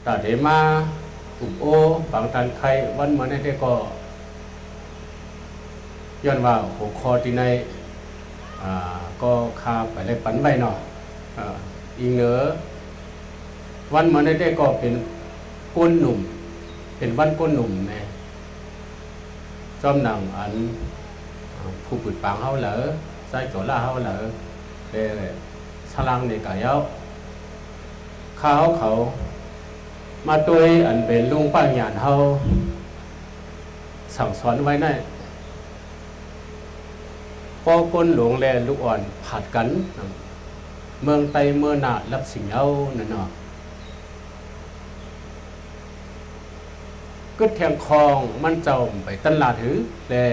ตาเดมาอุบโอบางตันไข่วันเหมือนได้ก็ย้อนว่าหัวคอที่ในก็คาไปเลยปันใบเนาะอีเหนือวันเหมือนได้ก็เป็นก้นหนุ่มเป็นวันก้นหนุ่มเนี่ยจอมหนังอันผู้ปิดปางเขาเหลอใส่ตัวล่าเขาเหลอเลยสลังในกายเขามาตัวอันเป็นลุงป้าหยานเขาสั่งสอนไว้ได้พอก้นหลวงแลลูกอ่อนผัดกันเมืองไตเมืองนารับสิ่งเอานั่นเนาะก็แทงคองมันเจ้าไปตลาดถือแต่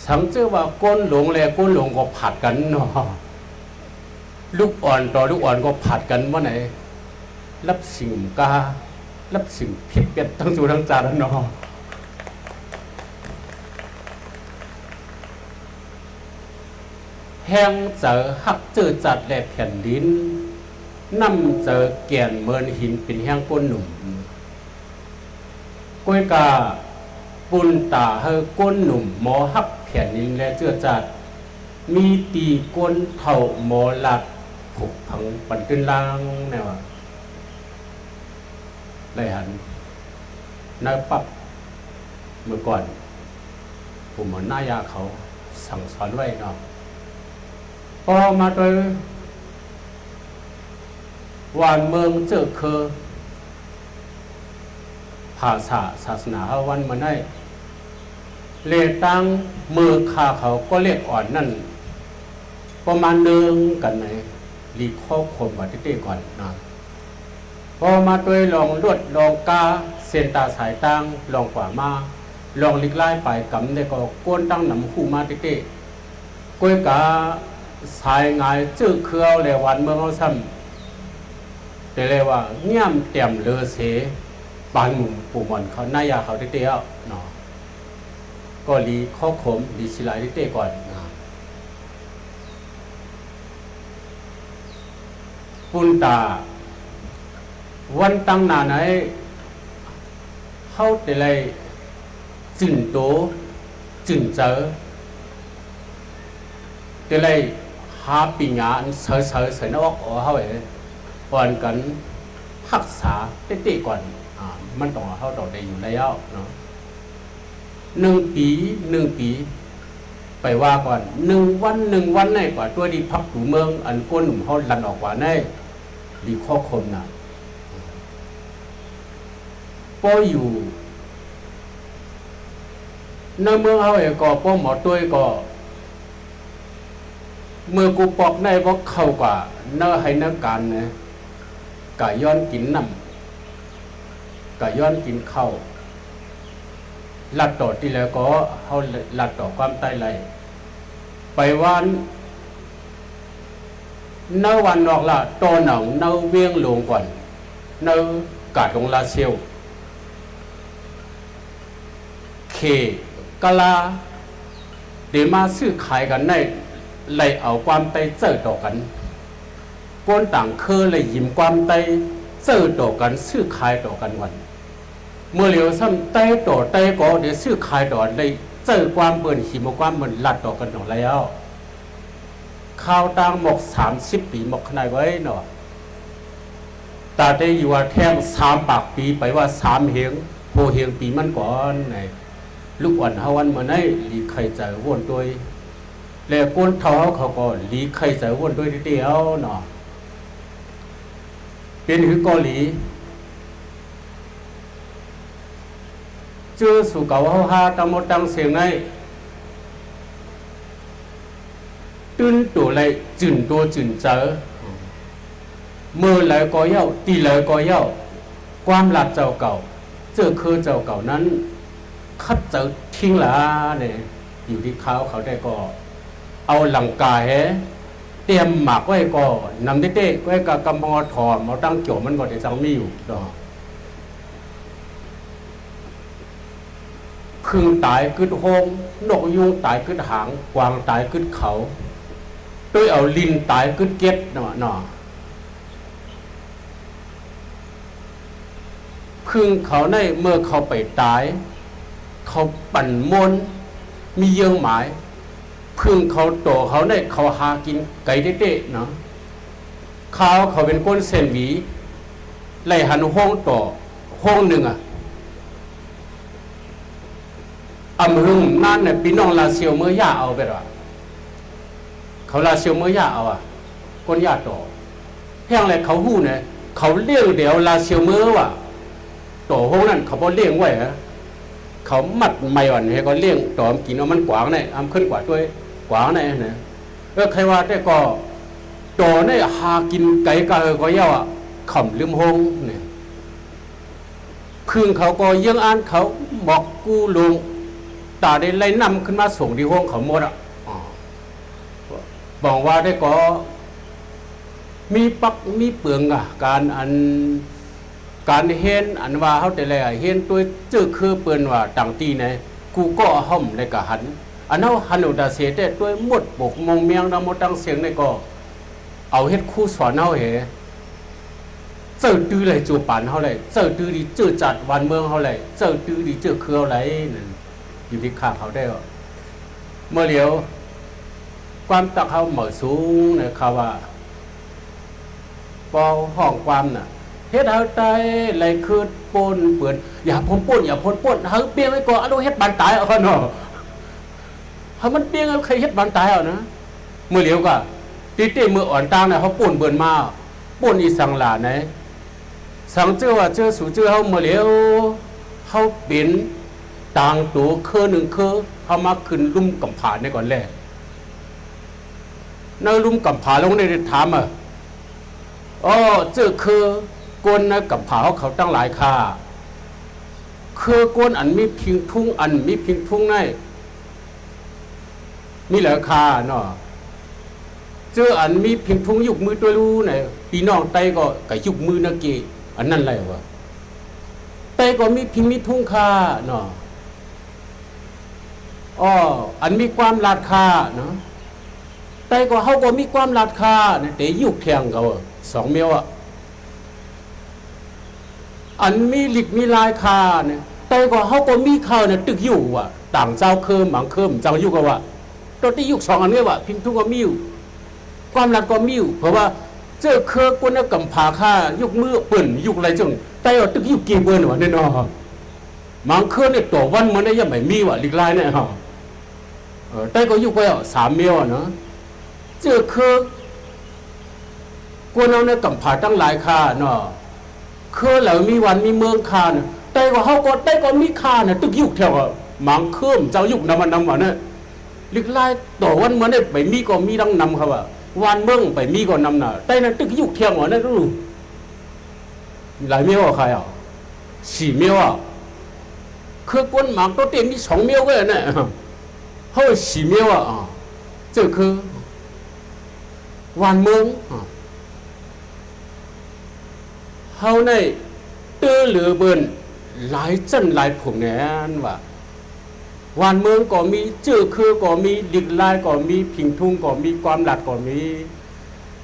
สังเจอว่าก้นหลวงแลก้นหลวงก็ผัดกันเนาะลูกอ่อนต่อลูกอ่อนก็ผัดกันว่าไหนรับสิ่งการับสิ่งผิดเปลี่ยนทั้งสู่ทั้งจานเนาะแห้งเจอหักเจอจัดแหลกแผ่นดินน้ำเจอแก่นเมินหินเป็นแห้งก้นหนุ่มก้อยกาปุนตาเฮก้นหนุ่มหมอหักแผ่นดินและเจอจัดมีตีก้นเท่าหมอหลักผูกพังปันขึ้นล่างแนวไรหันนายปับเมื่อก่อนผมเหมือนหน้ายาเขาสั่งสอนไว้เนาะพอมาโดยหวานเมืองเจอคือภาษาศาสนาวันมาได้เลตังมือขาเขาก็เรียกอ่อนนั่นประมาณหนึ่งกันไหนรีข้อคมวัดที่ก่อนนะพอมาโดยลองลวดลองกาเส้นตาสายตังลองกว่ามาลองลิกไล่ไปกำได้ก็ก้นตั้งหนำหูมาที่ก้อยกาสายงายจื้อเครือเลยวันเมืองเขาซ้ำแต่เลยว่าเงี่ยมเต็มเลอเสปานหมุมปู่มอนเขาหน้ายาเขาเตี้ยเนาะก็รีข้อขมรีสิลายเตี้ยก่อนนะปุนตาวันตั้งนานไหนเขาแต่เลยจึงโตจึงเจอแต่เลยหาปีงานเสยใส่นอกเขาเองก่อนกันรักษาเตี้ยก่อนมันต้องเขาต่อได้อยู่แล้วเนาะ1 ปีไปว่าก่อน1 วันในกว่าตัวดีพักถูเมืองอันก้นหนุ่มเขาลันออกกว่าในดีข้อคมน่ะพออยู่ในเมืองเขาเองก็พอหมอตัวก็เมื่อกูปอกในเพราะเข้ากว่าเนื้อให้เนื้อการเนี่ยกะย้อนกินน้ำกะย้อนกินข้าวลัดต่อที่แล้วก็เขาลัดต่อความใต้ไหลไปวันเนื้อวันออกละโตหนังเนื้อเวียงลงก่อนเนื้อกาดของลาเซียวเคกะลาเดี๋ยวมาซื้อขายกันในไหลเอาความใต้เจอต่อกันก้นต่างเคยเลยยิ้มความใต้เจอต่อกันซื้อขายต่อกันวันเมื่อเหลียวซ้ำใต้ต่อใต้ก็เดี๋ยวซื้อขายต่อเลยเจอความเบิ่นหิมความเบิ่นลัดต่อกันต่อแล้วข้าวตังหมก30 ปีหมกขนาดไว้เนาะตาได้อยู่ว่าแท่ง3 ปากปีไปว่า3 เฮงโพเฮงปีมันก่อนไหนลูกอ่อนเฮาวันเมื่อไหร่ลีไข่ใจวนตัวแล้วก้นเท้าเขาก็ลีไข่ใจวนด้วยทีเดียวเนาะเป็นคือเกาหลีเจอสู่เก่าเฮาหาตามดตังเสียงไงตื่นตัวเลยจื่นตัวจื่นเจอเมื่อไหร่ก็เย้าตีไหร่ก็เย้าความหลัดเจ้าเก่าเจอคือเจ้าเก่านั้นคัดเจอทิ้งละเนี่ยอยู่ที่เขาได้ก็เอาหลังกายเตรียมหมักไว้ก็นำเต้ๆไว้กับกำมอถอมเอาตั้งโจมันก็ได้จังมีอยู่ดอกพึ่งตายกึดโฮงนกยุงตายกึดหางกวางตายกึดเขาด้วยเอาลินตายกึดเก็ดเนาะ พึ่งเขาในเมื่อเขาไปตายเขาปั่นมนมีเยื่อหมายพึ่งเขาโตเขาในเขาหากินไก่เด็ดๆเนาะเขาเป็นก้นเส้นหวีไล่หันห้องต่อห้องหนึ่งอำหึงนั่นเนี่ยพี่น้องลาเซียวเมื่อย่าเอาไปหรอเขาลาเซียวเมื่อย่าเอาก้นย่าต่อเพียงอะไรเขาหู้เนี่ยเขาเลี้ยงเดี๋ยวลาเซียวเมื่อว่ะต่อห้องนั้นเขาบ่เลี้ยงไว้เขามัดไม่อ่อนให้ก็เลี้ยงต่อมกินเอามันกวางเนี่ยขึ้นกว่าด้วยกวางเนี่ยใครว่าได้ก็ต่อเนี่ยหากินไก่ก็เยาขำลืมห้องเนี่ยพึ่งเขาก็ยังอ่านเขาบอกกูลงตาได้ไล่นำขึ้นมาส่งที่ห้องเขาหมดบอกว่าได้ก็มีปักมีเปลืองการเห็นอันว่าเขาแต่ละเห็นตัวเจ้าคือเปิ้นว่าต่างตีเนี่ยกูก็ห่มในกะหันอันนั้นหันอุดาเสียแต่ตัวหมดบกมงเมียงเราหมดตั้งเสียงในก็เอาเฮ็ดคู่สอนเขาเหเจ้าตื้อเลยจูปานเขาเลยเจ้าตื้อดีเจ้าจัดวันเมืองเขาเลยเจ้าตื้อดีเจ้าคืออะไรนั่นอยู่ที่ข้างเขาได้เมื่อเลี้ยวความตักเขาเหมาะสูงเนี่ยเขาว่าพอห้องความน่ะเฮ็ดเอาตายไหลคืดปนเปื่อนอย่าพ้นปนอย่าพ้นปนเฮ้ยเปี้ยงไว้ก่อนเอาเฮ็ดบานตายเอาเขาเนาะเฮ้ยมันเปี้ยงเอาใครเฮ็ดบานตายเอานะเมื่อเลี้ยวก็ตีมืออ่อนตางน่ะเขาปนเบิ่นมาปนอีสังหลาไหนสังเจ้าว่าเจ้าสู่เจ้าเขาเมื่อเลี้ยวเขาเป็นต่างตัวเคอหนึ่งเคอเขามาขึ้นลุ่มกำผาในก่อนแรกในลุ่มกำผาลงในถามเจ้าคือกวนนะกับเผาเขาตั้งหลายค่าคือกวนอันมีพิงทุ่งอันมีพิงทุ่งในมีหลายค่าเนาะเจออันมีพิงทุ่งยุกมือตัวรู้เนี่ยพี่น้องไตก็ไก่ยุกมือนะเกอันนั่นอะไรวะไตก็มีพิงมีทุ่งค่าเนาะอันมีความราคาเนาะไตก็เขาก็มีความราคาเนี่ยแต่ยุกเทียงเขาสองเมียวอันมีหลิกมีลายคาเนี่ยแต่ก็เขาก็มีข้าวเนี่ยตึกอยู่ต่างเจ้าเคิมหมังเคิมจังยุกตัวที่ยุกสองอันนี้พิมพ์ทุกก็มิวความรักก็มิวเพราะว่าเจ้าเครือคนกำผาค่ายุกมือเปิ่นยุกอะไรจังแต่ตึกยุกกี่เปิ่นแน่นอนหมังเคิมเนี่ยตัววันมันได้ยังไม่มีหลิกลายเนี่ยแต่ก็ยุกไป3 เมียวเนาะเจ้าเครือคนเอาเนี่ยกำผาตั้งหลายค่าเนาะเคยแล้วมีวันมีเมืองคาเนี่ยแต่ก็เขาก็ได้ก็มีคาเนี่ยตึกยุกแถวหมังเคิมเจ้ายุกนำเนี่ยลึกไล่ต่อวันเหมือนได้ไปมีก็มีดังนำเขาวันเมืองไปมีก็นำน่ะแต่นั่นตึกยุกเทียงเนี่ยรู้หลายเมียวใคร4 เมียวคือคนหมังตัวเต็มมี2 เมียวก็เนี่ยเขา4 เมียวเจ้าคือวันเมืองเขาในตื้อหรือเบิ่นหลายจันหลายผงแน่นว่าวันเมืองก็มีเจ้าคือก็มีดิกลายก็มีพิงทุ่งก็มีความหลัดก็มี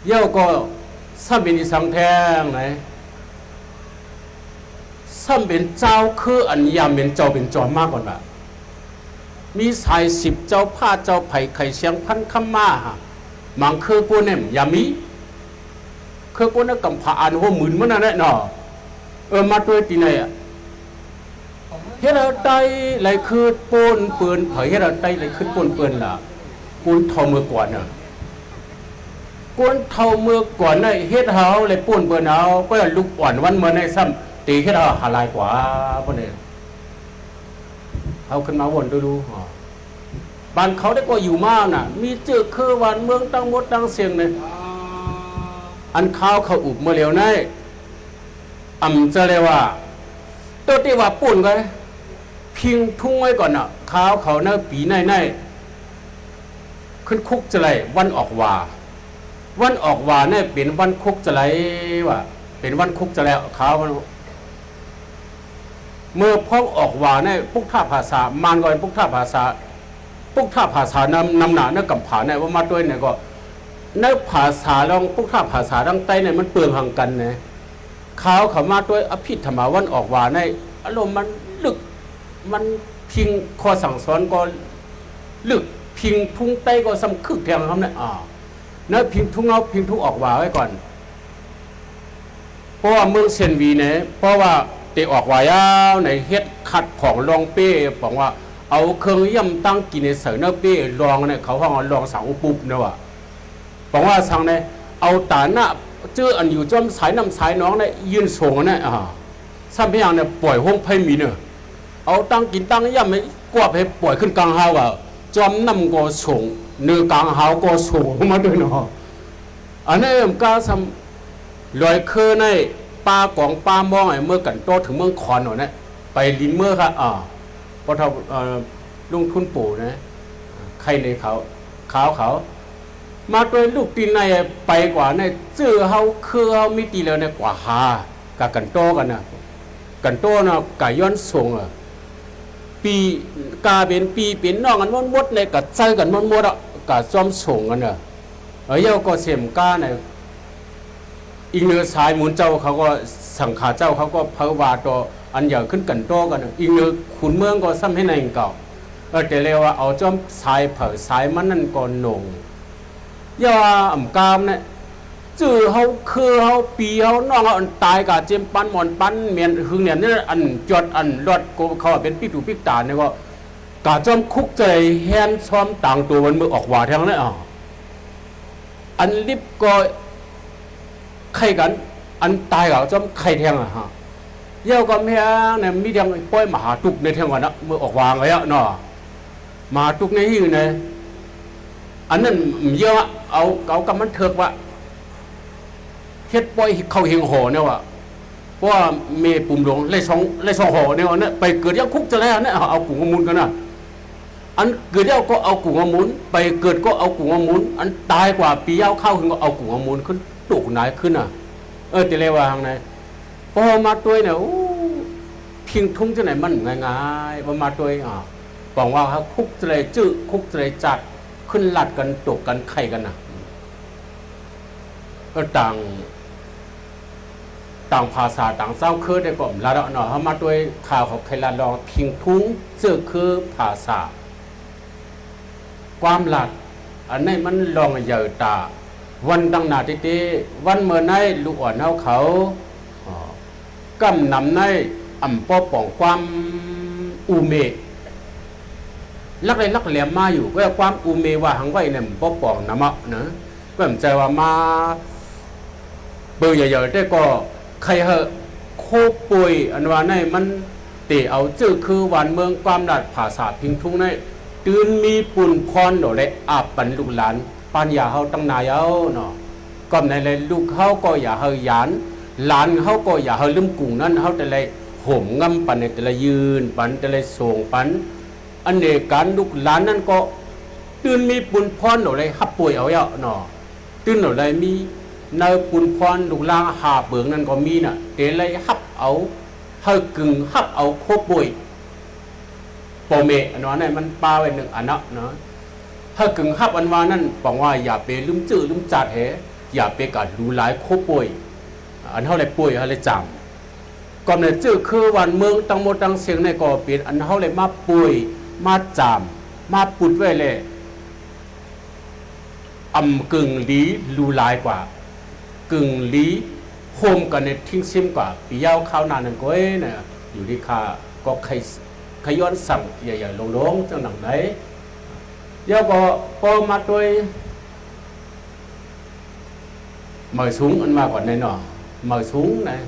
เย่าก็ซ้ำเป็นสังแทงไหนซ้ำเป็นเจ้าคืออันยามเป็นเจ้าเป็นจอมมากกว่ามีสาย10 เจ้าผ้าเจ้าไผ่ไข่เชียงพันคำมามังคือกูเนี่ยยามีคือคนนั้นกำผาอันหัวหมื่นมันนั่นแหละเนาะมาตัวตีไหนเฮ็ดอะไรไรคือปนเปื่อนเผยเฮ็ดอะไรไรคือปนเปื่อนล่ะกุนเท่าเมื่อก่อนน่ะกุนเท่าเมื่อก่อนน่ะเฮ็ดเฮาไรปนเปื่อนเอาก็ลุกอ่อนวันเมื่อในซ้ำตีเฮ็ดหาลายกว่าพวกนี้เอาขึ้นมาวนดูบ้านเขาได้ก็อยู่มากน่ะมีเจอคือวันเมืองตั้งหมดตั้งเสียงเลยอันข้าวเขาอุบเมื่อเร็วนั่นจะเรียกว่าตัวที่ว่าปุ่นกันพิงทุ่งไว้ก่อนน่ะข้าวเขาเน่าปีในขึ้นคุกจะไรวันออกว่าเนี่ยเป็นวันคุกจะไรว่าเป็นวันคุกจะไรข้าวเมื่อพ้องออกว่าเนี่ยปุกท่าภาษามานก่อนปุกท่าภาษานำหนาเนี่ยกำผาเนี่ยว่ามาด้วยเนี่ยก็ในภาษาลองพวกท่าภาษาดังใต้เนี่ยมันเปลืองห่างกันนะ ข่าวเขามาด้วยอภิธรรมวันออกว่าในอารมณ์มันลึกมันพิงข้อสั่งสอนก็ลึกพิงทุ่งใต้ก็สำคึกแทงครับเนี่ยเนื้อพิงทุ่งเอาพิงทุ่งออกว่าไว้ก่อนเพราะว่าเมืองเซนวีเนี่ยเพราะว่าเตะออกว่ายาวในเฮ็ดขัดของรองเป้บอกว่าเอาเครื่องย่ำตั้งกินในเสือเนื้อเป้รองเนี่ยเขาห้องรองสาวปุ๊บเนี่ยว่ะบอกว่าสั่งเนี่ยเอาตาหน้าเจออันอยู่จอมสายน้ำสายน้องเนี่ยยืนส่งเนี่ยซ้ำพยางเนี่ยปล่อยห้องไพ่มีเนี่ยเอาตั้งกินตั้งย่ำไม่กวาดให้ปล่อยขึ้นกลางเฮาอ่ะจอมน้ำก็ส่งเนื้อกลางเฮาก็ส่งมาด้วยเนาะอันนี้ผมกล้าทำลอยเคยในป้ากองป้ามองไอ้เมื่อกันโตถึงเมืองคอนหน่อยเนี่ยไปลินเมื่อครับพอเราลุงทุนปู่นะใครในเขามาด้วยลูกตีนในไปกว่าในเจื้อเขาคือเขามีตีแล้วในกว่าหากับกันโตกันนะกันโตนะกาย้อนส่งปีกาเป็นปีเป็นน้องกันมดในกับใจกันมดกับจอมส่งกันเนอะเยาก็เสียมก้าในอีกเนื้อสายหมุนเจ้าเขาก็สังขาเจ้าเขาก็เพอวาตัวอันใหญ่ขึ้นกันโตกันอีกเนื้อขุนเมืองก็ซ้ำให้ในเก่าแต่เรียกว่าเอาจอมสายเผอสายมันนั่นก่อนหนงย่าอ่ำกามเนี่ยจื้อเขาคือเขาปีเขาน้องเขาอันตายกับเจมปันหมอนปันเมียนหึงเนี่ยนี่อันจดอันรถกูเขาเป็นปิดหูปิดตาเนี่ยก็กาจอมคุกใจแฮนซ้อมต่างตัวมันมือออกว่าทางนั้นอันลิบก็ใครกันอันตายกับจอมใครแทงฮะเย้าก็แม่เนี่ยมีทางป้อยมหาตุกในทางวันนะมือออกวางไว้เนาะมหาตุกในที่อยู่ในอันนั้นเยอะเอากำมันเถิกว่าเฮ็ดป้อยเขาเฮงห่อเนี่ยว่ะเพราะว่าเมปุ่มหลวงไล่สองห่อเนี่ยเนี่ยไปเกิดยังคุกจะแล้วเนี่ยเอากุ่งมุนกันนะอันเกิดยังก็เอากุ่งมุนไปเกิดก็เอากุ่งมุนอันตายกว่าปียาวเข้าขึ้นก็เอากุ่งมุนขึ้นตุกไหนขึ้นแต่เรียกว่าทางไหนพอมาตัวเนี่ยพิงทุ่งจะไหนมันง่ายๆพอมาตัวบอกว่าเขาคุกจะเลยจื้อคุกจะเลยจัดขึ้นหลัดกันตกกันไข่กันนะต่างภาษาต่างเศร้าคือได้ก่อนละเนาะเขามาด้วยข่าวของใครละลองพิงทุ้งเจอคือภาษาความหลัดอันนี้มันลองใหญ่ตาวันดังนาติวันเมื่อไนลูกอ่อนเขากำนำในอ่ำป้อป่องความอูเมลักเลยลักแหลมมาอยู่ก็ความอูเมว่าหังไว้เนี่ยป้อป่องน้ำนะก็เหมือนใจว่ามาเบอร์ใหญ่ๆได้ก็ใครเหอะโคป่วยอันว่าในมันเตะเอาจื้อคือวันเมืองความดัดภาษาพิงทุ่งในตื่นมีปุ่นพรโดเลยอาบปันลูกหลานปัญญาเขาตั้งนายเอาเนาะก็ในเลยลูกเขาก็อย่าเฮยานหลานเขาก็อย่าเฮลืมกุ่งนั้นเขาแต่เลยห่มงำปันในแต่ละยืนปันแต่ละส่งปันอันเนการลูกหลานนั้นก็ตื่นมีปุ่นพรโดเลยฮับป่วยเอาเนาะตื่นโดเลยมีในปุ่นพรลูกลางหาเบืองนั้นก็มีน่ะแต่เลยฮับเอาเฮกึ่งฮับเอาโคป่วยโปเมอันนั้นมันปาไว้หนึ่งอันเนาะถ้ากึ่งฮับอันวานั่นบอกว่าอย่าไปลืมจื้อลืมจัดเหอย่าไปกัดรู้หลายโคป่วยอันเท่าไรป่วยอะไรจำก่อนเนี่ยจื้อคือวันเมืองตั้งหมดตั้งเสียงในก่อเปลี่ยนอันเท่าไรมาป่วยมาจำมาปุดไว้เลยกึ่งลีรู้หลายกว่ากึ่งลีโฮมกันในทิ้งซิมกว่าปียาวข้าวนานนั่นก็เนี่ยอยู่ที่ค่าก็ขย้อนสั่งใหญ่ๆลงๆจังหนังไหนเดี๋ยวก็พอมาด้วยเหมยสูงอันมาก่อนในหน่อเหมยสูงนะ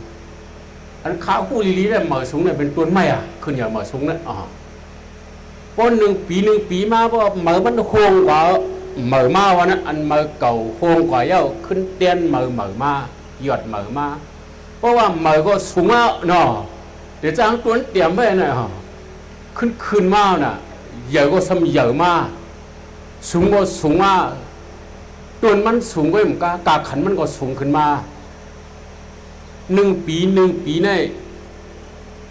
อันข้าวคู่ลีๆเนี่ยเหมยสูงเนี่ยเป็นตัวไม่ขึ้นอย่างเหมยสูงนั่นพอหนึ่งปีมาเพราะเหมยมันโค้งกว่าเหมยมาวันนั้นอันเหมยเก่าโค้งกว่าเย้าขึ้นเตี้ยนเหมยมาหยอดเหมยมาเพราะว่าเหมยก็สูงเนาะเดี๋ยวจะเอาตัวเตรียมไว้น่ะขึ้นมาน่ะใหญ่ก็ซ้ำใหญ่มาสูงก็สูงมาตัวมันสูงก็เหมือนกันกาขันมันก็สูงขึ้นมาหนึ่งปีเนี่ย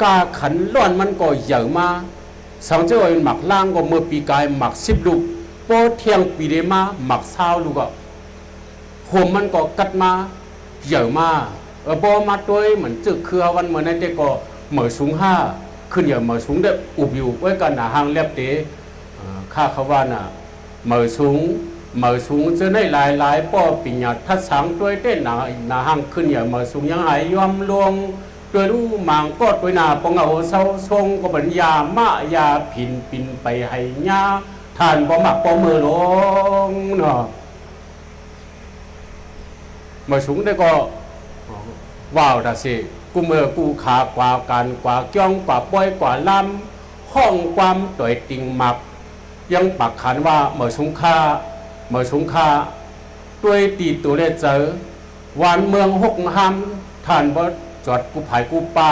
กาขันร้อนมันก็ใหญ่มาสังเจ้าไอ้หมักล่างก็เมื่อปีกายหมัก10 ลูกพอเที่ยงปีได้มาหมัก20 ลูกก็โหมมันก็กัดมาใหญ่มา พอมาด้วยเหมือนจึกคือวันเหมือนในเด็กก็เหมือสูงห้าขึ้นอย่างเหมือสูงเด็กอุบอยู่ไว้กันหนาหางเล็บเตะข้าเขาว่าน่ะเหมือสูงจะได้หลายป้อปิญญาทัดสังด้วยเต้นหนาหางขึ้นอย่างเหมือสูงยังหายยอมลวงด้วยรู้มังก็ด้วยนาปงเอาเศร้าทรงก็บรรยามะยาผินปินไปให้ญาท่านบ่มักบ่มือลงเนาะมาสูงได้ก็ว้าวดาสิกูเมื่อกูขากว่ากันกว่าจ้องกว่าป้อยกว่าลำห้องความต่อยติงหมักยังปักขันว่าเมื่อสูงค่าด้วยตีตัวเลเจอวันเมืองหกห้ำท่านบ่จอดกูไผ่กูป้า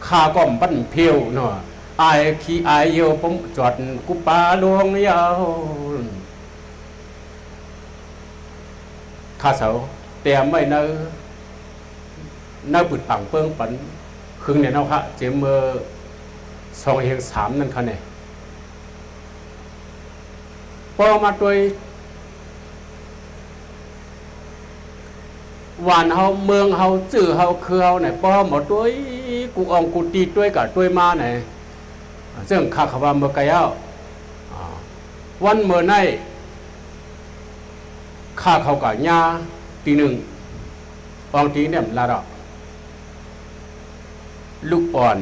ข้าก็บั้นเพียวเนาะไอ้ขี้ไอ้เยวผมจอดกูป้าลวงยาวข้าเสาแต่ไม่เนื้อปุดปังเปิ้งปันครึ่งเนี่ยเนาะค่ะเจมเมอร์2-3นั่นค่ะเนี่ยพอมาด้วยหวานเฮาเมืองเฮาจื้อเฮาคือเฮาเนี่ยพอหมดด้วยกูอองกูตีด้วยกับด้วยมาเนี่ยซึ่งข้าขว่าเมื่อไกลวันเมื่อไหนข้าเขากับญาตีหนึ่งอองตีเนี่ยละดอกลูกอ่อน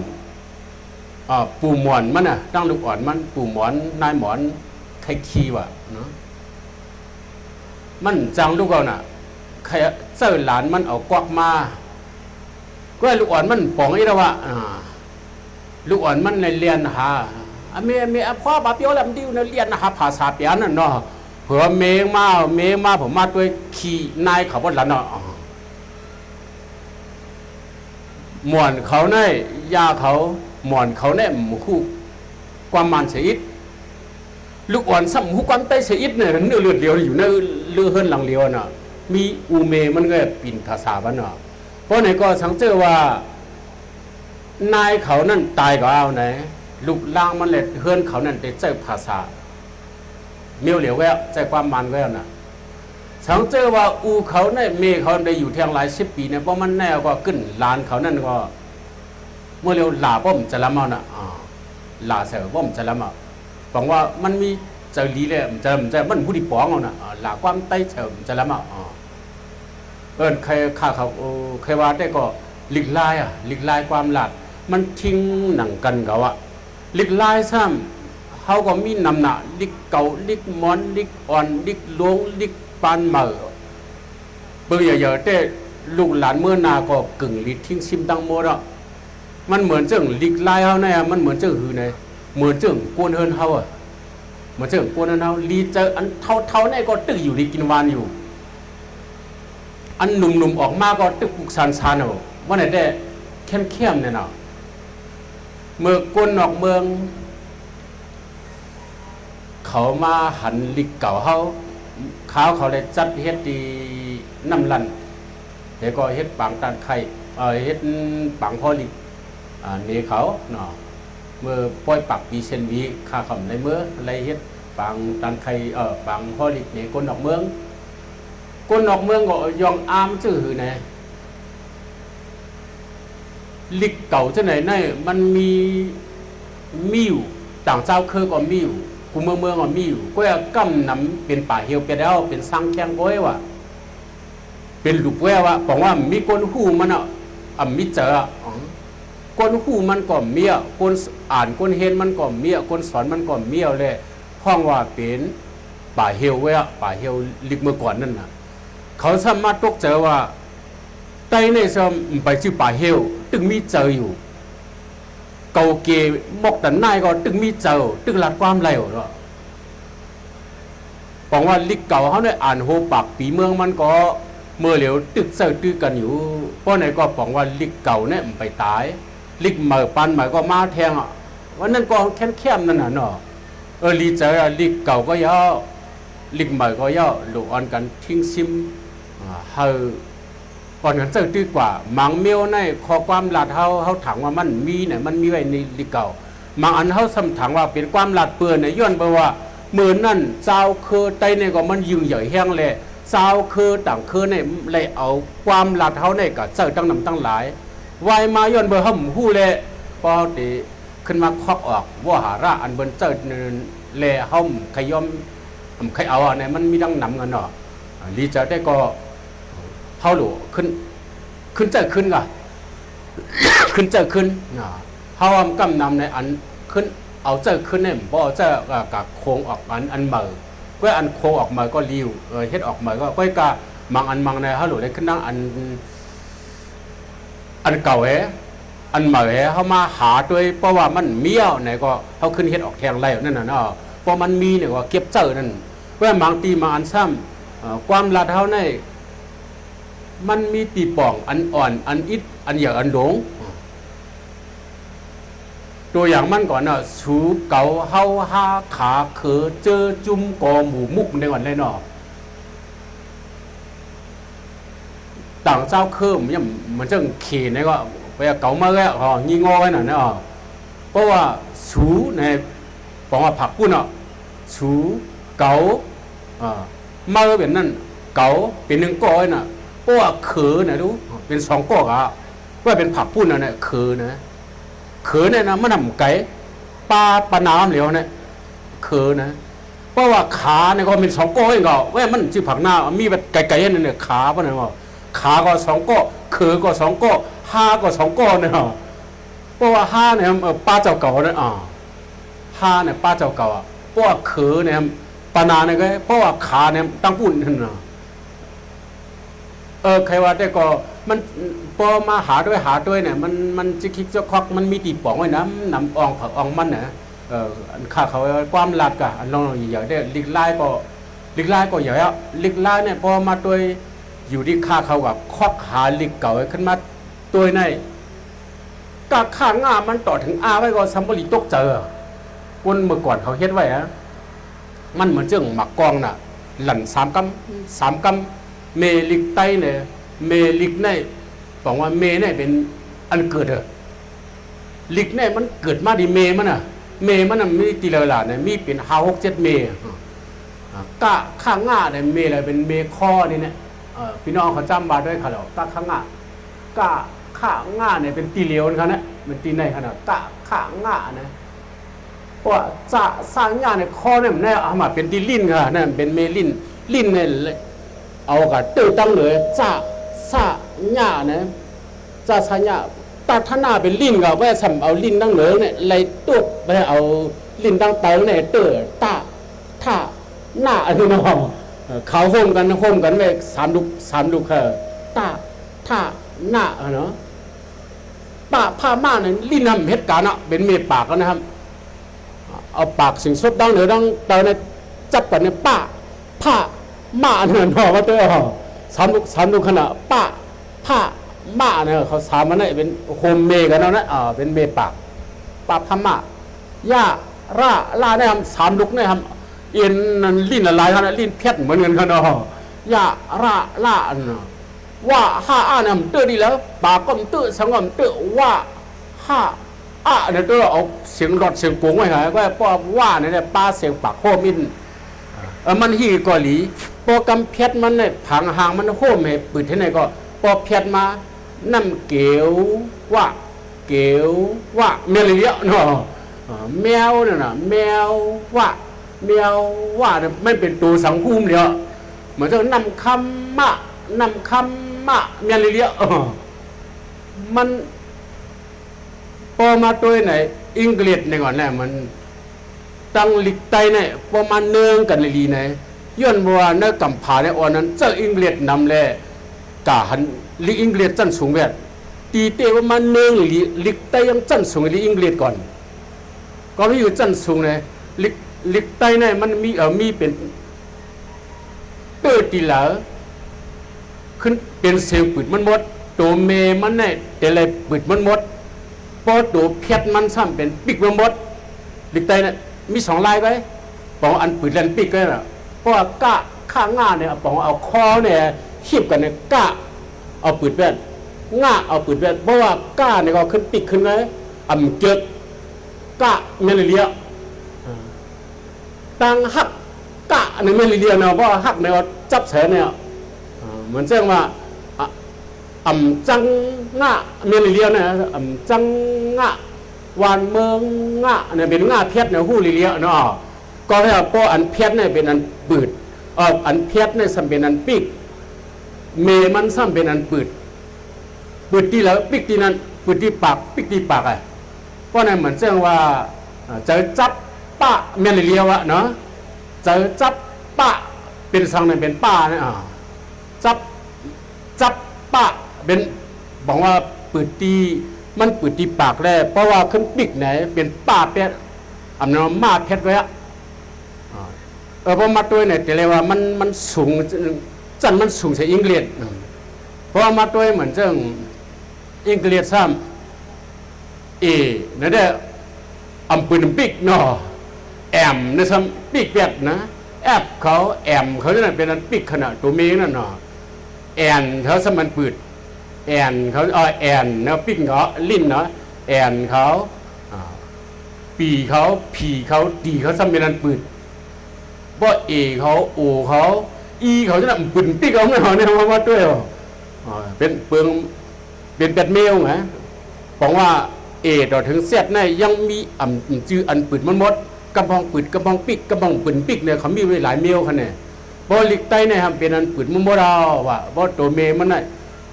ปู่หมอนมันน่ะตั้งลูกอ่อนมันปู่หมอนนายหมอนใครขี้วะเนาะมันจังลูกเอาน่ะใครเจ้าหลานมันเอากวักมาก็ลูกอ่อนมันป่องอีแล้ววะลูกอ่อนมันในเรียนหาเมพ่อบาเปียวลำดิวในเรียนหาภาษาเปียนั่นเนาะเผื่อเมงมาผมมาด้วยขี่นายเขาบนหลังเนาะหมวนเขาเนี่ยยาเขาหมวนเขาเนี่ยหมู่คู่ความมันเสียอิดลูกอ่อนซ้ำหูความไตเสียอิดเนี่ยเนื้อเลือดเดียวอยู่ในเลือดเฮิรนหลังเลียวน่ะมีอูเมมันก็ปิ่นภาษาบ้านเนาะเพราะไหนก็สังเจอว่านายเขานั่นตายก็เอาไหนลูกล่างมันเลยเฮิรนเขานั่นได้ใจภาษาเมียวเหลียวแววใจความมันแววน่ะสังเจอว่าอูเขาเนี่ยเมเขาได้อยู่เทียงหลาย10 ปีเนี่ยเพราะมันแน่ก็ขึ้นลานเขานั่นก็เมื่อเร็วหลาป้อมจะละเมาน่ะหลาเสือป้อมจะละเมาบอกว่ามันมีเจอลีเลยจะมันผู้ที่ป้องเอาน่ะหลาความไต้เฉิมจะละเมาใครข้าเขาใครว่าได้ก็ลิกลายความหลัดมันทิ้งหนังกันเขาอะลิกลายซ้ำเขาก็มีนำหนาลิกเก่าลิกมอนลิกอ่อนลิกลวงลิกปานเหม่อเบื่อเยอะๆแต่ลูกหลานเมื่อนาก็กึ่งลิกทิ้งซิมตังโมดอ่ะมันเหมือนเจ้าลิกลายเขาเนี่ยมันเหมือนเจ้าหือเนี่ยเหมือนเจ้ากวนเฮินเขาอ่ะเหมือนเจ้ากวนเฮินเขาลีเจออันเท่าเนี่ยก็ตึกอยู่ดีกินวานอยู่อันหนุ่มๆออกมาก็ตึกปุกซานเอาว่าไหนได้เข้มเนี่ยเนาะเมื่อกวนนอกเมืองเขามาหันลิกเก่าเขาเลยจัดเฮ็ดดีน้ำลันเดี๋ยวก็เฮ็ดปังตันไข่เฮ็ดปังพ่อลิกนี่เขาเนาะเมื่อปล่อยปักปีเซนวีค่าคำในเมื่ออะไรเฮ็ดปังตันไข่ปังพ่อลิกนี่คนนอกเมืองก็ยองอามชื่อหือไงลิกเก่าจะไหนเนี่ยมันมีอยู่ต่างเจ้าคือก็มีอยู่กูเมืองก็มีอยู่ก็กำนำเป็นป่าเหี่ยวไปแล้วเป็นสังแข้งก้อยว่ะเป็นลูกแววว่ะบอกว่ามีคนหูมันมิเจอคนหูมันก็เมียคนอ่านคนเห็นมันก็เมียคนสอนมันก็เมียเลยห้องว่าเป็นป่าเหี่ยวแวะป่าเหี่ยวลิกเมื่อก่อนนั่นน่ะเขาสามารถตกเจอว่าไตในซอมไปชื่อป่าเหี่ยวตึงมีเจออยู่เกาเกมกแต่นายก็ตึงมีเจอตึงหลัดความเร็วเนาะบอกว่าลิกเก่าเขาเนี่ยอ่านโฮปักปีเมืองมันก็เมื่อเหลียวตึกเจอตึกกันอยู่เพราะไหนก็บอกว่าลิกเก่าเนี่ยไปตายลิกเหม่อปันเหม่อก็มาแทงวันนั้นก็เข้มนั่นน่ะเนาะลีเจอลิกเก่าก็ย่อลิกเหม่อก็ย่อหลุดอ่อนกันทิ้งซิมเฮาก่อนกันเจอดีกว่ามังเมียวในข้อความหลัดเฮาถามว่ามันมีเนี่ยมันมีไว้ในลิเก่ามังอันเฮาซ้ำถามว่าเป็นความหลัดเปื้อนเนี่ยย้อนไปว่าเมื่อนั่นเจ้าคือไตเนี่ยก็มันยิ่งใหญ่แห้งเลย เจ้าคือต่างคือเนี่ยเลยเอาความลาดเท้าเนี่ยกับเจ้าตั้งนำตั้งหลายไวมาย้อนเบอร์ห้ำหู้เลยพอดีขึ้นมาควักออกว่าหาระอันเบิ้นเจ้าเล่ห้ำขย่อมใครเอาเนี่ยมันมีดังนำกันเนาะลีจะได้ก็เท่าหลูขึ้นเจ้าขึ้นก่ะ ขึ้นเจ้าขึ้นเฮากำนำในอันขึ้นเอาเจ้าขึ้นเนี่ยบ่เจ้ากับโค้งออกอันเหมือก็อันโค้งออกมาก็ริ้วเฮ็ดออกมาก็กะมังอันมังในเฮาหลูเลยขึ้นนั่งอันเก่าอันเหมือเฮามาหาด้วยเพราะว่ามันเมี่ยวไหนก็เฮาขึ้นเฮ็ดออกแทงไรนั่นน่ะเนาะพอมันมีเนี่ยก็เก็บเจ้านั่นเพื่อบางตีมาอันซ้ำความลาดเฮาในมันมีตีป่องอันอ่อนอันอิดอันเหยอะอันหลงตัวอย่างมันก่อนน่ะสูเก่าเฮาฮาขาเขอเจอจุ่มกอหมูมุกในวันเลยเนาะต่างเจ้าเคิมยังมันจังขี่ในก็ไปเก่ามาแล้วงีงอไว้น่ะเนาะเพราะว่าสูในบอกว่าผักปุ้นเนาะสูเก่ามาเป็นนั่นเก่าเป็นหนึ่งก้อยน่ะเพราะว่าเขอเนี่ยดูเป็นสองก้อกะว่าเป็นผักปุ้นน่ะเนี่ยเขอนะเขอเนี่ยนะมันทำไก่ปลาน้ำเหลวเนี่ยเขอนะเพราะว่าขาเนี่ยก็เป็นสองก้อยก็ว่ามันชื่อผักหน้ามีแบบไก่ๆเนี่ยขาป่ะเนี่ยว่าขาก็สองก้อเขอก็สองก้อห้าก็สองก้อเนี่ยเพราะว่าห้าเนี่ยป้าเจ้าเก่าเนี่ยห้าเนี่ยป้าเจ้าเก่าเพราะว่าเขอเนี่ยปลานาเนี่ยก็เพราะว่าขาเนี่ยตั้งปุ่นนั่นนะใครว่าได้ก็มันพอมาหาด้วยเนี่ยมันจะคิดจะควักมันมีตีป่องไว้น้ำอ่องผักอ่องมันนะข้าเขาความหลัดกะลองอย่างได้ลิกไล่ก็อย่างลิกไล่เนี่ยพอมาตัวอยู่ที่ข้าเขากับควักหาลิกเก่าขึ้นมาตัวในกะข้างามันต่อถึงไว้ก็ซัมบริตกเจอคนเมื่อก่อนเขาเฮ็ดไว้มันเหมือนเจ้าหมักกองน่ะหลั่นสามกำเมลิกไตเนี่ยเมลิกเนี่ยบอกว่าเมเนี่ยเป็นอันเกิดลิกเนี่ยมันเกิดมาดีเมมันน่ะมีตีเลล่ะเนี่ยมีเป็น5-6-7เมกะข้างง่าเนี่ยเมอะไรเป็นเมข้อนี่เนี่ยพี่น้องเขาจำบาด้วยเขาแล้วกะข้างง่ากะข้างง่าเนี่ยเป็นตีเหลวเขาเนี่ยเป็นตีในขนาดกะข้างง่านะเพราะจะสร้างง่าเนี่ยข้อเนี่ยมันเนี่ยเอามาเป็นตีลิ้นค่ะนั่นเป็นเมลิ้นเนี่ยเอากะตื้อตั้งเลยจ้าซาหญ้านะจ้าซาหญ้าตัดท่านาเป็นลิ้นก็ว่าสำเอาลิ้นตั้งเหลือเนี่ยไล่ตุ๊ดไปเอาลิ้นตั้งเต๋อเนี่ยเต๋อตาท่าหน้าอันนี้เนาะเขาโฮมกันไว้3 ลูกตาท่าหน้าเนาะป้าผ้าม่าเนี่ยลิ้นทำเหตุการณ์เป็นเมปากนะครับเอาปากสิ่งสดดังเหนือดังเต๋อเนี่ยจับกันเนี่ยป้าผ้าม่าเนี่ยเนาะว่าเต๋อ3 ลูกขนาดป้าผ้าม่าเนี่ยเขาสามมันเนี่ยเป็นโฮมเมกันแล้วนะเป็นเมปากป้าผ้าม่าย่าล่าเนี่ยทำ3 ลูกเนี่ยทำเอ็นนั่นลิ้นอะไรเขาเนี่ยลิ้นเพชรเหมือนกันเขาเนาะย่าล่าว่า5เนี่ยมันเต๋อดีแล้วปากก็มันเต๋อสังก็มันเต๋อว่า5เนี่ยเต๋อเอาเสียงรอดเสียงปุ๋งไว้หายก็ป้าว่าเนี่ยป้าเสียงปากโฮมินมันฮีกอหลีพอกำเพชรมันเนี่ยผังหางมันโฮมให้ปืดที่ไหนก็พอเพชรมาน้ำเกลียวว่าเมลีเลียเนาะแมวเนี่ยนะแมวว่าเนี่ยไม่เป็นตัวสังภูมิเดียวเหมือนจะนำคำมะเมลีเลียมันพอมาตัวไหนอังกฤษเนี่ยก่อนเนี่ยมันตั้งลิกไตเนี่ยประมาณเนืองกันลีเนี่ยย้อนว่าเนื้อกำผาเนี่ยอ่อนนั้นเจ้าอังกฤษนำเลยกาหันลิอังกฤษจันสูงเวทตีเตว่ามันเนืองลิกไตยังจันสูงลิอังกฤษก่อนก็ที่อยู่จันสูงเนี่ยลิกไตเนี่ยมันมีเป็นเตอร์ตีเหลาขึ้นเป็นเซลล์ปิดมันหมดตัวเมมันเนี่ยแต่อะไรปิดมันหมดพอตัวเพชรมันซ้ำเป็นปิกมันหมดลิกไตเนี่ยมี2 ลายไว้ปองอันปิดแลนปิกก็น่ะเพราะว่ากะข้างง่าเนี่ยปองเอาคอเนี่ยขีบกันเนี่ยกะเอาปิดแว่นง่าเอาปิดแว่นเพราะว่ากะเนี่ยก็ขึ้นปิกขึ้นไว้เกิดกะเมลีเลียตังหักก กะในเมลิเดียเนาะเพราะหักในจับแฉเนี่ยเหมือนเช่นว่าจังงะเมลิเดียเนี่ยจังงะวานเมืองงะเนี่ยเป็นงะเพชรเนี่ยหู้ลิเลียเนาะก็ให้พออันเพชรเนี่ยเป็นอันปืดอันเพชรเนี่ยซ้ำเป็นอันปิกเมมันซ้ำเป็นอันปืดที่แล้วปิกที่นั้นปืดที่ปากปิกที่ปากอ่ะเพราะนั่นเหมือนเช่นว่าจะจับป้าเมลิเลียวะเนาะจะจับป้าเป็นสังเนี่ยเป็นป้าเนี่ยจับป้าเป็นบอกว่าปืดที่มันปืดที่ปากแล้วเพราะว่าขึ้นปิกไหนเป็นป้าเพชรนั้นมาเพชรไว้อะพอมาตัวเนี่ยแต่เลยว่ามันสูงจันมันสูงใส่อังกฤษเพราะมาตัวเหมือนเจ้าอังกฤษซ้ำนั่นแหละปืนปิกเนาะแอมเนี่ยซ้ำปิกเป็ดนะแอบเขาแอมเขาเนี่ยเป็นอันปิกขนาดตัวเมงนั่นเนาะแอนเขาสมันปืดแอนเขาแอนเนาะปิกเขาลิ้นเนาะแอนเขาปีเขาผีเขาดีเขาซ้ำเป็นอันปืดว่าเขาโอเขาเขาจะนำปืนปิ๊กเอาเงินหอเนี่ยมาด้วยเป็นเปลืองเป็นเป็ดเมลไงบอกว่าต่อถึงเสียดในยังมีจื้ออันปืนมันหมดกระบองปืนกระบองปิ๊กกระบองปืนปิ๊กเนี่ยเขามีไว้หลายเมลคันเนี่ยบอลิกไตเนี่ยเป็นอันปืนมุมโมดาวว่ะบอตัวเมมันน่ะ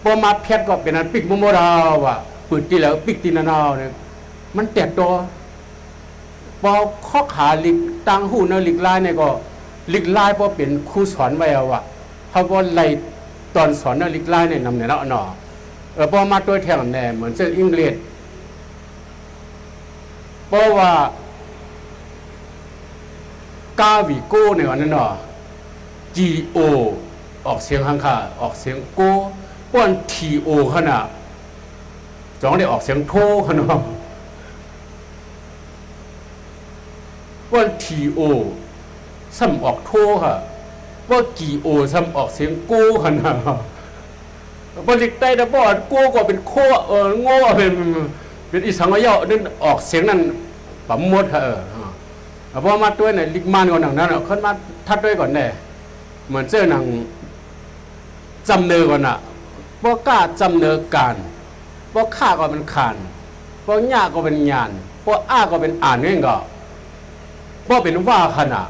บอมาเพชรก็เป็นอันปิ๊กมุมโมดาวว่ะปืนที่แล้วปิ๊กที่นาเอาเนี่ยมันแตกตัวพอข้อขาลิกตังหูเนลิกลายเนี่ยก็ลิกลายเพราะเป็นครูสอนไว้เอาอะเขาก็ไล่ตอนสอนเนลิกลายเนี่ยนำเนี่ยแล้วเนาะพอมาตัวแทนเนี่ยเหมือนเช่นอังกฤษเพราะว่ากาวิโก้เนี่ยวันนั้นเนาะ GO ออกเสียงข้างค่ะออกเสียงโก้ป้อน TO ขนาดจองได้ออกเสียงโทขนาดว่าTO ซ้ำออกโทค่ะว่าGOซ้ำออกเสียงโก้ขนาดบริกใต้แต่บอกโก้ก็เป็นโคโง่เป็นอีสังวะเยานั่นออกเสียงนั่นปั๊มมดค่ะพอมาตัวเนี่ยลิกมันก่อนหนังนั้นขึ้นมาทัดด้วยก่อนเนี่ยเหมือนเจ้าหนังจำเนื้อก่อนอ่ะเพราะกล้าจำเนื้อการเพราะข้าก็เป็นขานเพราะหญ้าก็เป็นญาณเพราะก็เป็นอ่านเองก็เพราะเป็นว่าขนาด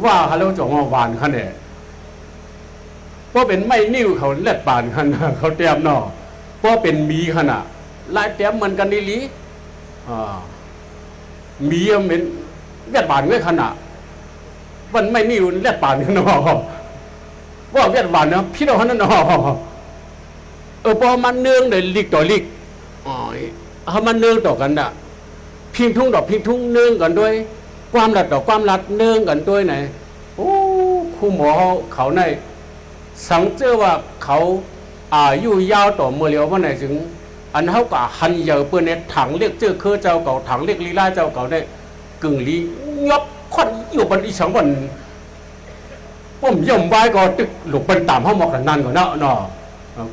ว่าเขาเรียกว่าหวานขนาดเพราะเป็นไม่นิ่วเขาเล็ดปานขนาดเขาเตรียมเนาะเพราะเป็นมีขนาดลายเตรียมเหมือนกันนี่ลีมีเป็นเล็ดปานไว้ขนาดมันไม่นิ่วเล็ดปานกันเนาะว่าเล็ดปานเนาะพี่เราขนาดเนาะพอมันเนื่องเลยลิกต่อลิกเขามันเนื่องต่อกันอ่ะพิงทุ่งดอกพิงทุ่งเนื่องกันด้วยความหลัดดอกความหลัดเนื่องกันด้วยไหนโอ้ครูหมอเขาในสังเจอว่าเขาอายุยาวต่อเมื่อเร็วว่าไหนถึงอันเขาก็หันเยอะเปื้อนเนี่ยถังเรียกเจอเคอเจ้าเก่าถังเรียกลีลาเจ้าเก่าได้กึ่งลียบควันอยู่บนอีสังวันผมย่อมไว้ก็ตึกหลุดเป็นตามห้องหมอกนั่นก่อนเนาะ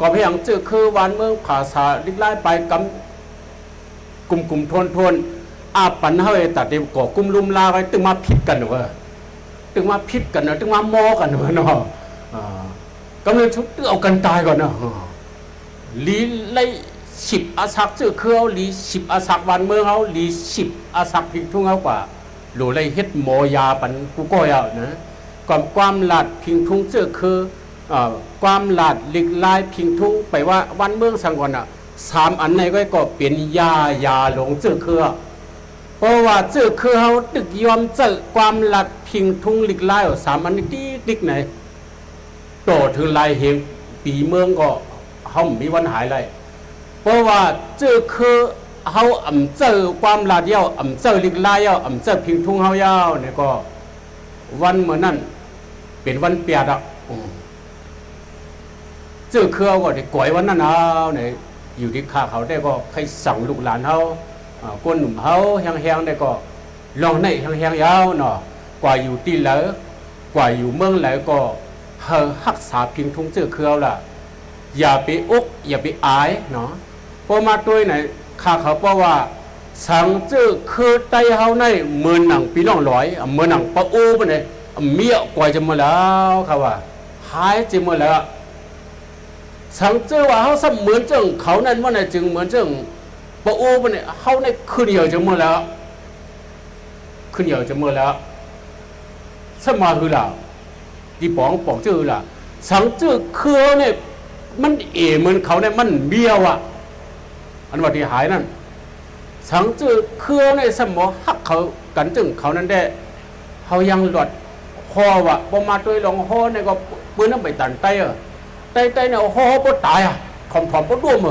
ก็พยายามเจอเคอวันเมืองภาษาลีลาไปกำกลุ่มทนอาปันเฮาตัดเต็มก่อกุมลุมลาไว้ตึงมาพิษกันเว้ยตึงมาพิษกันเนาะตึงมามอกันเนาะกำลังชุดเอากันตายก่อนเนาะลีไล่10อาศักชื่อคือเอาลี10อาศักวันเมืองเอาลี10อาศักพิงทุ่งเอากว่าหลูไล่เฮ็ดหมอยาปันกูก็ยาวนะความหลาดพิงทุ่งชื่อคือความหลาดลิกลายพิงทุ่งไปว่าวันเมืองสังก่อนอ่ะ3อันในก็เป็นยาหลงชื่อคือเพราะว่าเจอคือเขาตึกยอมเจอความหลัดพิงทุ่งลิกไล่3อันนี้ดิกไหนโตถึงลายเหงปีเมืองก็เขามีวันหายไรเพราะว่าเจอคือเขาเจอความหลัดเย้าเจอลิกไล่เย้าเจอพิงทุ่งเขาเย้าเนี่ยก็วันเหมือนนั่นเป็นวันเปียดอ่ะเจอคือเขาก็ได้ก่อยวันนั้นเอาเนี่ยอยู่ที่ข้าเขาได้ก็ใครสั่งลูกหลานเขาคนหนุ่มเขาแห้งๆได้ก็ลองในแห้งๆยาวเนาะกว่าอยู่ตีเหลือกว่าอยู่เมืองไหลก็รักษาพิงทุ่งเจือเครือล่ะอย่าไปอุกอย่าไปอายเนาะพอมาด้วยไหนข้าเขาเพราะว่า สังเจอคือไตเฮาในเมืองหนังพี่น้องร้อยเมืองหนังปะอูปะเนี่ยเมียกว่าจะมาแล้วครับว่าหายจะมาแล้วสังเจอว่าเขาสมเหมือนจังเขานั่นว่าเนี่ยจึงเหมือนจังปะอูปะเนี่ยเขาในคืนเดียวจะมาแล้วคืนเดียวจะมาแล้วสมาคือล่ะที่ปองชื่อล่ะสังเจอคือเนี่ยมันเหมือนเขาเนี่ยมันเบี้ยวอ่ะอันว่าที่หายนั่นสังเจอเครือในสมองหักเขากันจึงเขานั้นได้เขายังหลดคอวะพอมาตัวหลงคอเนี่ยก็ปืนน้ำไปตันไตเนี่ยคอปตายอ่ะขอมปด้วม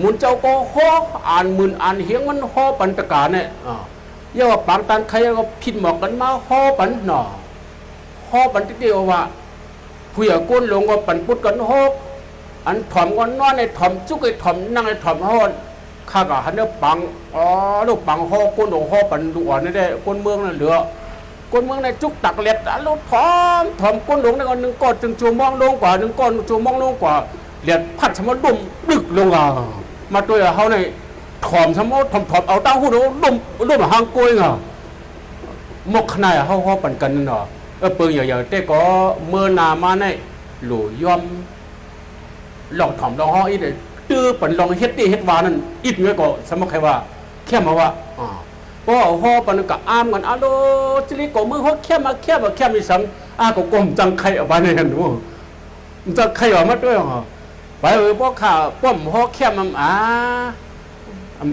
มุนเจ้าก็คออ่านมุนอ่านเฮียงมันคอปันตะการเนี่ยเยาว่าปางตันใครก็พิดหมอกกันมาคอปันหน่อคอปันที่เดียวว่าผู้ใหญ่ก้นลงก็ปันพุดกันฮอกอันถ่อมก็นอนในถ่อมจุกไอ้ถ่อมนั่งไอ้ถ่อมฮอนข้าก็หันเนื้อปังลูกปังฮอก้นโอฮอปันดูอ่อนนี่ได้ก้นเมืองนั่นเหลือก้นเมืองในจุกตักเล็ดลูกถ่อมก้นหลงในก้อนหนึ่งก้อนจึงจูมองลงกว่าหนึ่งก้อนจูมองลงกว่าเล็ดพัดสมดุมดึกลงมาตัวเขาในถ่อมสมถ่อมเอาตั้งหูดุมหางกล้วยมกขนาดเขาฮอปันกันนั่นเนาะเปิงอย่างแต่ก็เมื่อนามาในหลุยอมลองถ่อมลองฮออีเดตื้อปันลองเฮ็ดดีเฮ็ดวานั่นอิดเงี้ยก็สมมติใครว่าแค่มาว่าก็ฮอปันกับอ้ามกันโลจิลิโกมือฮอแค่มามีสังก็กลมจังไข่เอาไปในกันดูจังไข่ออกมาด้วยไปพวกข้าป้อมฮอแค่มัน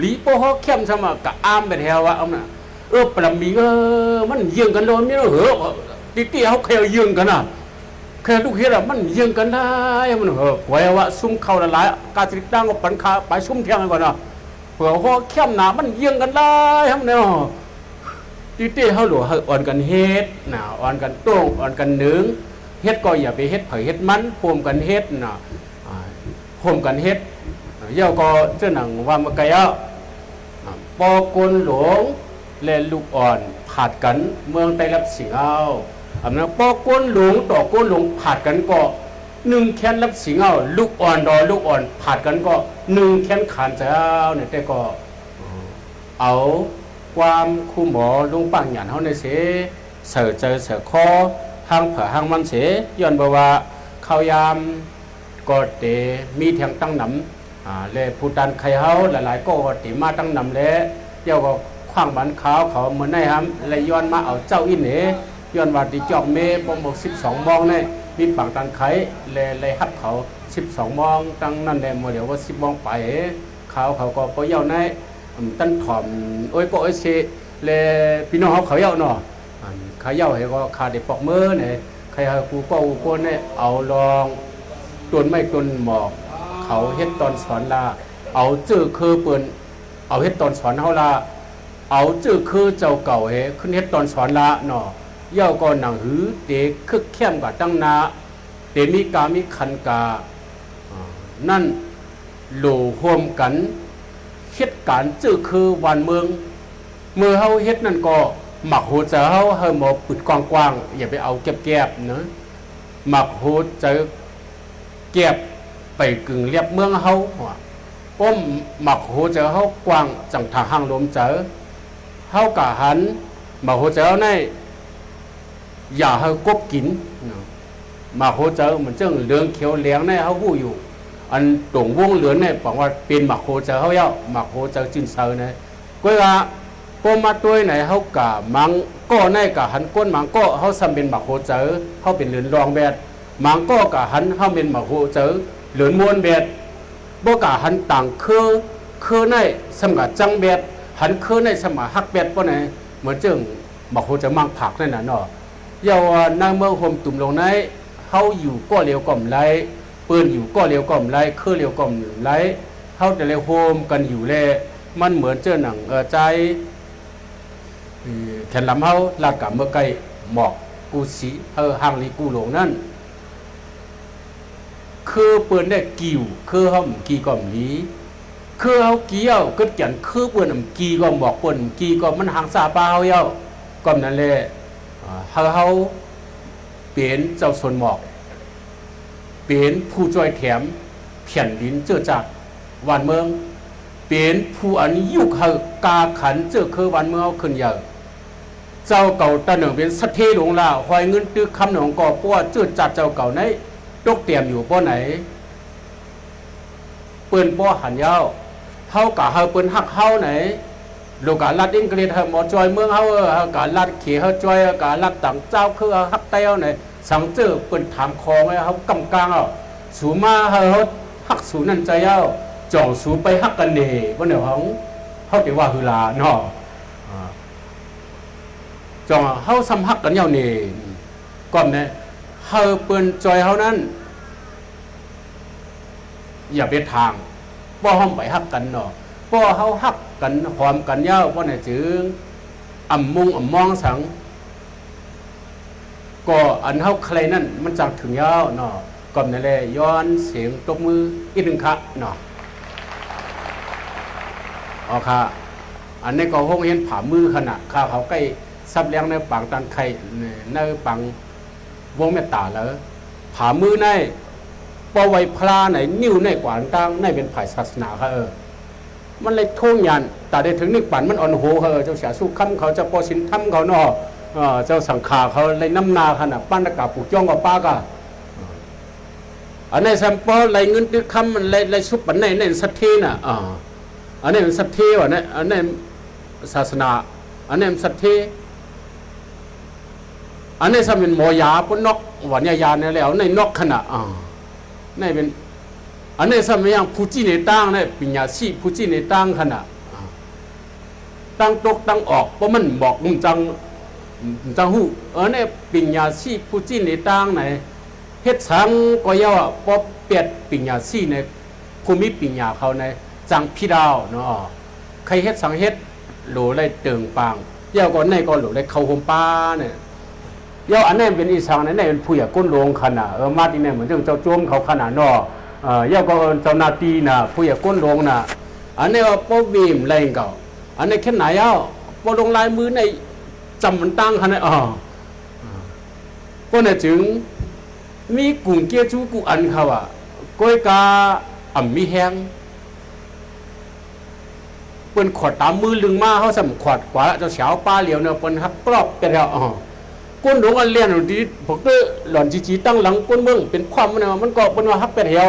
ลีป้อฮอแค่สมกับอ้ามไปแถวว่าเอาน่ะปลามีมันยิงกันโดนนี่เหรอตีเขาเคยยิงกันน่ะแค่ลูกเห็ดมันยิงกันได้มันเหรอกวยว่าซุ่มเข้าละลายการติดตั้งก็ปันคาไปซุ่มเที่ยงก่อนนะเผื่อเขาเข้มหนามันยิงกันได้ทำเนี่ยตีเขาหลวอ่อนกันเฮ็ดน่ะอ่อนกันโต้งอ่อนกันหนึ่งเฮ็ดก็อย่าไปเฮ็ดเผยเฮ็ดมันพวมกันเฮ็ดน่ะพวมกันเฮ็ดเย่าก็เจ้าหนังว่ามาไกลอ่ะปอกลหลวงเล่นลูกอ่อนผัดกันเมืองไต้รับสิงเอาอันนั้นปอก้นหลงต่อก้นหลงผัดกันก็หนึ่งแขนรับสิงเอาลูกอ่อนดอลูกอ่อนผัดกันก็หนึ่งแขนขานเจ้าเนี่ยแต่ก็เอาความคู่หมอลุงปังหยันเขาในเสเสือเจอเสือคอห้างเผื่อห้างมันเสย้อนบอกว่าเขายามก็เตมีแทงตั้งหนำเลยผู้ดันใครเขาหลายๆก็ตีมาตั้งหนำแล้วเจ้าก็ขว้างบันขาวเขาเหมือนได้ครับเลยย้อนมาเอาเจ้าอินเหย้อนว่าดีจอกเมย์บ่บอก12 มองเนี่ยมีปังตันไข่เลยฮับเขา12 มองตั้งนั่นแหละโมเดลว่า10 มองไปเขาก็ปเย้าในตั้นถ่อมโอ้ยก็โอ้ยเสเลยพี่น้องเขาเย้าเนาะเขาเย้าให้ก็ขาดได้ปอกมือเนี่ยใครกูก็กูโกนเนี่ยเอาลองต้นไม้ต้นหมอกเขาเฮ็ดตอนสอนลาเอาจื้อคือเปิ้นเอาเฮ็ดตอนสอนเฮาลาเอาจื้อคือเจ้าเก่าเฮขึ้นเฮ็ดตอนสอนละเนาะเย่าก็หนังหือเด็กคึกเข้มกับตั้งนาเตมีกามีคันกานั่นโหลโฮมกันเฮ็ดการจื้อคือวันเมืองเมื่อเฮาเฮ็ดนั่นก็หมักโหเจอเฮาหมอปิดกว้างๆอย่าไปเอาแก็บๆเนาะหมักโหเจอแก็บไปกึ่งเรียบเมืองเฮาป้อมหมักโหเจอเฮากว้างจังทางห้างลมเจอเฮากะหันหมักโหเจอในอย่าให้กบกินมาโคเจอมันจึงเหลืองเขียวเหลืองในเขาหู้อยู่อันตรงวงเหลืองเนี่ยบอกว่าเป็นมาโคเจอเขาเย้ามาโคเจอจินเซอร์เนี่ยก็ว่าปมาตัวไหนเขากะมังก็ในกะหันก้นมังก็เขาซ้ำเป็นมาโคเจอเขาเป็นเหลืองรองแบดมังก็กะหันเขาเป็นมาโคเจอเหลืองม้วนแบดบ่กะหันต่างคือในสมกับจังแบดหันคือในสมกับฮักแบดปะไหนเหมือนจึงมาโคเจอมังผักนั่นน่ะเนาะเยาว่านางเมืองโฮมตุ่มลงในเขาอยู่ก็เร็วก่อมไรปืนอยู่ก็เร็วก่อมไรคือเร็วก่อมไรเขาแต่เลยโฮมกันอยู่เลยมันเหมือนเจ้าหนังใจแขนลำเขาลากกับเมื่อไกลหมอกกูสีห่างลีกูหลงนั่นคือปืนได้กิ่วคือเขากี่ก่อมลีคือเขาเกี่ยวก็เขียนคือปืนกี่ก่อมบอกปืนกี่ก่อมมันห่างซาเปล่าเย้าก่อมนั่นเลยเขาเปลี่ยนเจ้าส่วนหมอกเปลี่ยนผู้ช่วยแถมเพียนดินเจือจากวันเมือง เป็นผู้อันยุคกาขันเจอคือวันเมื่อขึ้นเยอะเจ้าเก่าตะหนึ่งเป็นสัตเทหลงล่าหอยเงินตื้อคำหนองก่อป้วจืดจัดเจ้าเก่าในตกเตรียมอยู่ป้อไหนเปิ้นป้อหันยาวเฮากะเฮาเปิ้นฮักเฮาไหนลูกกะลัดอังกฤษเฮาหมอจอยเมืองเฮากะลัดเขเฮาจอยกะลัดต่างเจ้าคือฮักเต้าไหนสังเจอเปิ้นถามคอไว้เฮากำกลางเอาสูมาเฮาฮักสูนั่นใจเฮาจ่องสูไปฮักกันเน่บ่เนี่ยเฮาสิว่าคือลาเนาะจ่องเฮาซ้ำฮักกันยาวนี่ก่อนเนี่ยเฮาเปิ้นจอยเฮานั้นอย่าไปทางป้อห้องไปฮักกันเนาะป้อเฮาฮักกันหอมกันยาวป้อเนี่ยจึงอ่ำมุงอ่ำมองสังก็อันเฮาใครนั่นมันจังถึงยาวเนาะก่อนนั่นแหละย้อนเสียงตบมืออีกหนึ่งค่ะเนาะอ๋อค่ะอันนี้ก็ห้องเห็นผ่ามือขนาดข้าเขาใกล้ซับเลี้ยงในปางตันไข่ในปังวงเมตตาแล้วผ่ามือในปอไว้พลาไหนนิ้วในกวานตั้งในเป็นฝ่ายศาสนาค่ะมันเลยท่วงยันแต่ได้ถึงนึกปั่นมันอ่อนโหเจ้าเสียสู้คำเขาจะปอสินทำเขาเนาะเจ้าสังขาเขาเลยน้ำนาขนาดปั้นตะกาปูจ้องกับป้ากะอันนี้แซมเปิลเลยเงินตื้อคำมันเลยซุปปันในสัตย์น่ะอันนี้มันสัตย์วะเนี่ยอันนี้ศาสนาอันนี้มันสัตย์อันนี้สมัยหมอยาปนนกวันยาเนี่ยแล้วในนกขนาดนี่เป็นอันนี้สมัยอย่างผู้จีในตั้งเนี่ยปัญญาชีผู้จีในตั้งขนาดตั้งตกตั้งออกเพราะมันบอกมึงจังหูอันนี้ปัญญาชีผู้จีในตั้งไหนเฮ็ดสังก็ย่อพอเปียดปัญญาชีในภูมิปัญญาเขาในจังพี่ดาวเนาะใครเฮ็ดสังเฮ็ดหลูได้เติงปางเย่าก่อนในก็หลูได้เข้าโฮมป้าเนี่ยเย่าอันนี้เป็นอีสังในเป็นผู้ใหญ่ก้นลงขนาดมาที่เนี่ยเหมือนเจ้าโจมเขาขนาดเนาะเย่าก็เจ้านาตีน่ะผู้ใหญ่ก้นลงน่ะอันนี้ว่าป้อบีมแรงเก่าอันนี้แค่ไหนเย่าป้อลงลายมือในจำมันตั้งขนาดก็เนี่ยจึงมีกลุ่มเกียร์จูกูอันเขาก้อยกามีแห้งเปิ้นขอดตามมือลึงมาเขาสำขอดกว่าเจ้าเฉาป้าเหลียวเนี่ยเปิ้นฮักกรอบไปแล้วก้นหลวงอันเลี้ยนดีพวกก็หล่อนจีตั้งหลังก้นเมืองเป็นความมันก็เป็นว่าฮักไปแล้ว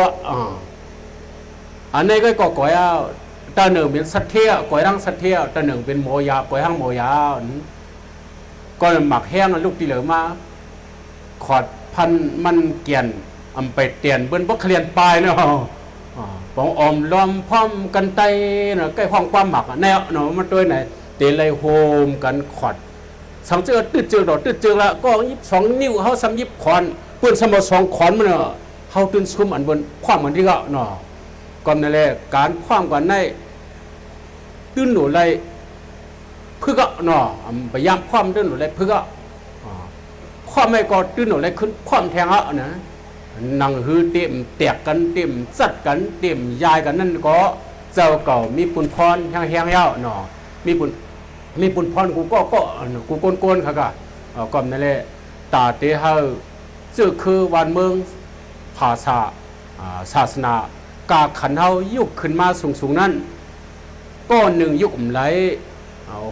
อันนี้ก็ก่อยตาหนึ่งเป็นสัตเทียก่อยร่างสัตเทียตาหนึ่งเป็นโมยาก่อยห้างโมยาก็หมักแห้งลูกที่เหลือมาขอดพันมันเกียนไปเตียนเบิ้นพวกเคลียนปลายเนาะปองอมล้อมพร้อมกันไตเนาะใกล้ห้องความหมักแนวเนาะมันตัวไหนเตะไรโฮมกันขอดสังเจอตืดเจอดอกตืดเจอละก็22 นิ้วเขาซ้ำ20 ขอนเปิ้นสม2 ขอนมันเนาะเขาตื่นซุ่มอันบนความมันที่ก็เนาะก่อนนั่นแหละการความกันในตื่นหนูไรเพื่อก็เนาะพยายามความตื่นหนูไรเพื่อก็ความไม่ก็ตื่นหนูไรขึ้นความแทงอ่ะนะนั่งฮือเต็มแตกกันเต็มสัดกันเต็มยายกันนั่นก็เจ้าเก่ามีปุ่นพรแห้งๆยาวเนาะมีปุ่นพรกูก็กูโกนค่ะก็นั่นแหละตาเตเฮาชื่อคือวันเมืองภาษาศาสนากาขันเฮายุคขึ้นมาสูงๆนั้นก็หนึ่งยุคไหล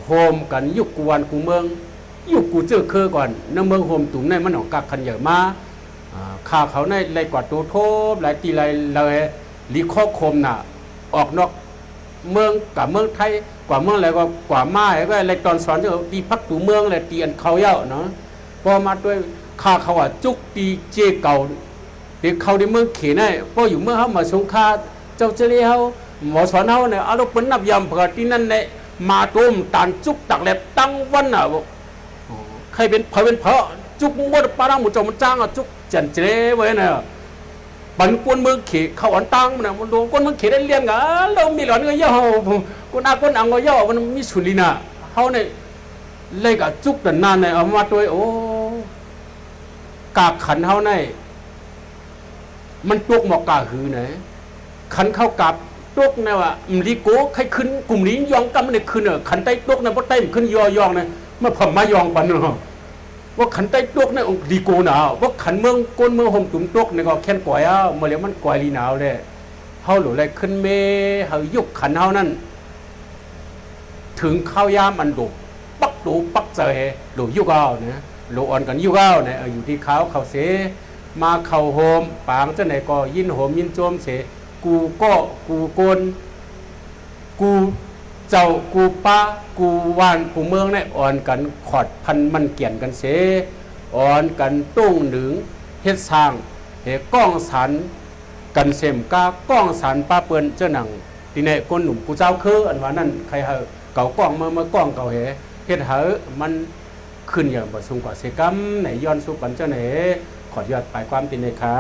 โฮมกันยุคกูวันกูเมืองยุคกูเจอคือก่อนในเมืองโฮมตุ่มในมันออกกาขันใหญ่มาข้าเขาในไรกว่าตัวโทบหลายตีไรเลยลีข้อคมน่ะออกนอกเมืองกับเมืองไทยกว่าเมืองอะไรก็กว่ามาก็อะไรตอนสอนจะตีพักตูเมืองอะไรตีอันเขาเย้าเนาะพอมาด้วยข้าเขาจุกตีเจเก่าเด็กเขาในเมืองเขนได้พออยู่เมืองเขามาสงคราเจ้าเจริญเขาหมอสอนเขาเนี่ยเอาลูกเป็นนับยำเผื่อที่นั่นเนี่ยมาตุ้มตันจุกตักแหลบตั้งวันน่ะใครเป็นเพราะจุกมดปารังหมุจมันจ้างจุกจันเจไว้เนี่ยปันกวนเมืองเขเขาอันตั้งมันน่ะมันโดนกวนเมืองเขได้เลี้ยงอ่ะเรามีหลอนก็ย่อคนอาคนอังก็ย่อมันมีสุริน่ะเขาเนี่ยเล่กับจุกแต่นานเนี่ยเอามาตัวโอ้กาขันเขาเนี่ยมันตกหมอกกาหือไหนขันเข้ากับตกเนี่ยว่าลีโก้ใครขึ้นกลุ่มนี้ยองกันมันเนี่ยขึ้นขันใต้ตกเนี่ยเพราะใต้มันขึ้นยองเนี่ยมาผมมายองปันเนาะว่าขันใต้ตกเนี่ยลีโก้หนาวว่าขันเมืองก้นเมืองห่มตุ่มตกเนี่ยก็แค่นก่อยเมื่อเลี้ยมันก่อยลีหนาวเลยเฮ าหลุเลยขึ้นเมเฮายุกขันเฮานั่นถึงข้าวยามอันดุปักดูปักเจอหลุยุกเอาเนี่ยหลุอ่อนกันยุกเอาเนี่ยอยู่ที่เขาเสมาเข่าโฮมปางเจ้าไหนก็ยินโหมยินโจมเสกูก็กูโกนกูเจ้ากูป้ากูวานกูเมืองเนี่ยอ่อนกันขอดพันมันเกี่ยนกันเสอ่อนกันตุ้งหนึ่งเฮ็ดสร้างเฮก้องสันกันเสมกาก้องสันป้าเปิ้นเจ้าหนังทีนี้คนหนุ่มกูเจ้าคืออันว่านั่นใครเหอะเก่าก้องเมื่อก้องเก่าเฮ็ดเหอะมันขึ้นอย่างบ่สูงกว่าเสกรรมไหนย้อนสู่ปันเจ้าไหนขอดยอดไปความตินเลยค่ะ